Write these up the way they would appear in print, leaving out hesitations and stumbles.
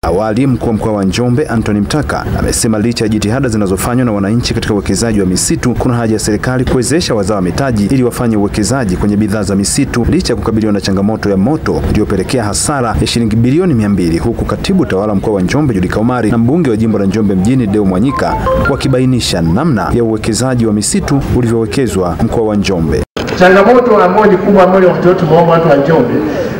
Awali mkuu wa mkoa wa Njombe Anthony Mtaka amesema licha ya jitihada zinazofanywa na wananchi katika uwekezaji wa misitu, kuna haja ya serikali kuwezesha wazao wa mitaji ili wafanye uwekezaji kwenye bidhaa za misitu licha ya kukabiliwa na changamoto ya moto iliyopelekea hasara ya shilingi bilioni 200, huku katibu tawala mkoa wa Njombe Judika Omari na mbunge wa jimbo la Njombe mjini Deo Mwanyika wakibainisha namna ya uwekezaji wa misitu ulivyowekezwa mkoa wa Njombe. Changamoto ambayo ni kubwa ambayo tumeomba watu wa Njombe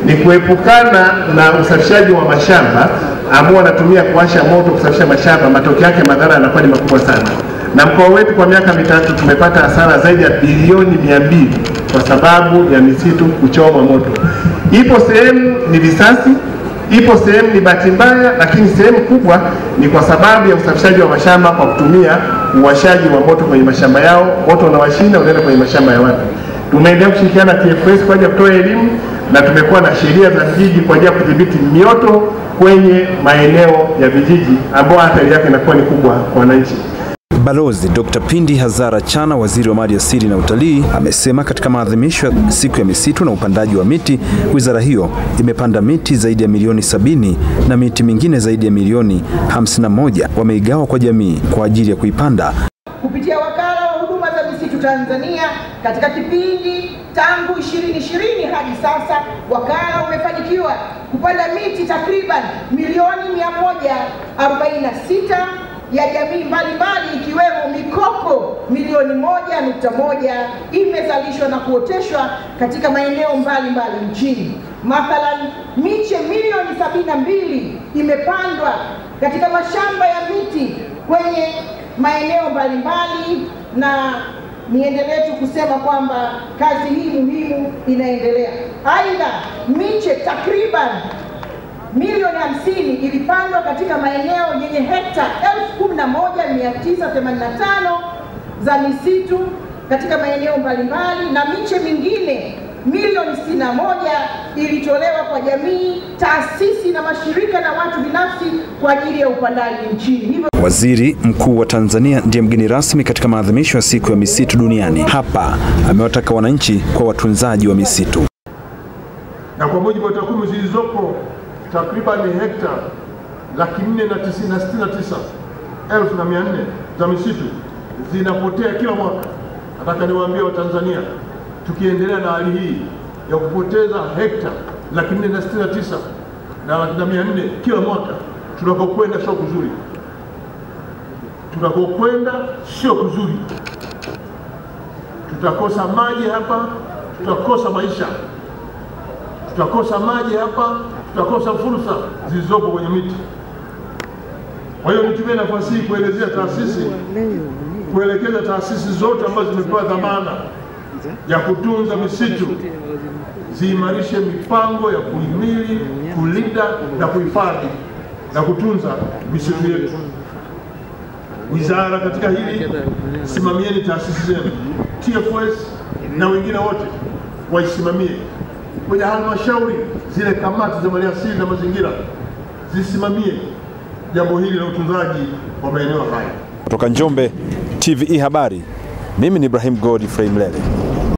ni kuepukana na usafishaji wa mashamba ambao wanatumia kuwasha moto kusafisha mashamba. Matokeo yake madhara yanakuwa ni makubwa sana. Na mkoa wetu kwa miaka mitatu tumepata hasara zaidi ya bilioni 200 kwa sababu ya misitu kuchoma moto. Ipo sehemu ni risasi, ipo sehemu ni bahati mbaya, lakini sehemu kubwa ni kwa sababu ya usafishaji wa mashamba kwa kutumia uwashaji wa moto kwenye mashamba yao. Moto unawashinda unaenda kwenye mashamba ya watu. Tumeendelea kushirikiana na TFS kwa ajili ya kutoa elimu na tumekuwa na sheria za vijiji kwa ajili ya kudhibiti mioto kwenye maeneo ya vijiji ambao athari yake inakuwa ni kubwa kwa wananchi. Balozi Dr. Pindi Hazara Chana, waziri wa mali asili na utalii, amesema katika maadhimisho ya siku ya misitu na upandaji wa miti, wizara hiyo imepanda miti zaidi ya milioni 70 na miti mingine zaidi ya milioni 51 wameigawa kwa jamii kwa ajili ya kuipanda. Kupitia wakala wa huduma za misitu Tanzania, katika kipindi tangu 2020 hadi sasa, wakala umefanikiwa kupanda miti takriban milioni 146 ya jamii mbalimbali, ikiwemo mikoko milioni 1.1 imezalishwa na kuoteshwa katika maeneo mbalimbali nchini. Mathalan, miche milioni 72 imepandwa katika mashamba ya miti kwenye maeneo mbalimbali, na niendelee tu kusema kwamba kazi hii muhimu inaendelea. Aidha, miche takriban milioni 50 ilipandwa katika maeneo yenye hekta 11,985 za misitu katika maeneo mbalimbali, na miche mingine milioni 61 ilitolewa kwa jamii, taasisi na mashirika na watu binafsi kwa ajili ya upandaji nchini. Hivyo Waziri Mkuu wa Tanzania ndiye mgeni rasmi katika maadhimisho ya siku ya misitu duniani. Hapa amewataka wananchi kwa watunzaji wa misitu. Na kwa mujibu wa takwimu zilizopo, takriban hekta 469,400 za misitu zinapotea kila mwaka. Nataka niwaambie Watanzania, tukiendelea na hali hii ya kupoteza hekta 469,400 kila mwaka, tunakokwenda sio kuzuri. Tunakokwenda sio kuzuri. Tutakosa maji hapa, tutakosa maisha. Tutakosa maji hapa, tutakosa fursa zilizopo kwenye miti. Kwa hiyo nitumie nafasi hii kuelekeza taasisi zote ambazo zimepewa dhamana ya kutunza misitu ziimarishe mipango ya kuhimili, kulinda na kuhifadhi na kutunza misitu yetu. Wizara katika hili, simamieni taasisi zenu, TFS na wengine wote waisimamie. Kwenye halmashauri zile kamati za maliasili na mazingira zisimamie jambo hili la utunzaji wa maeneo haya. Kutoka Njombe, TVE Habari, mimi ni Ibrahim Godfrey Mlele.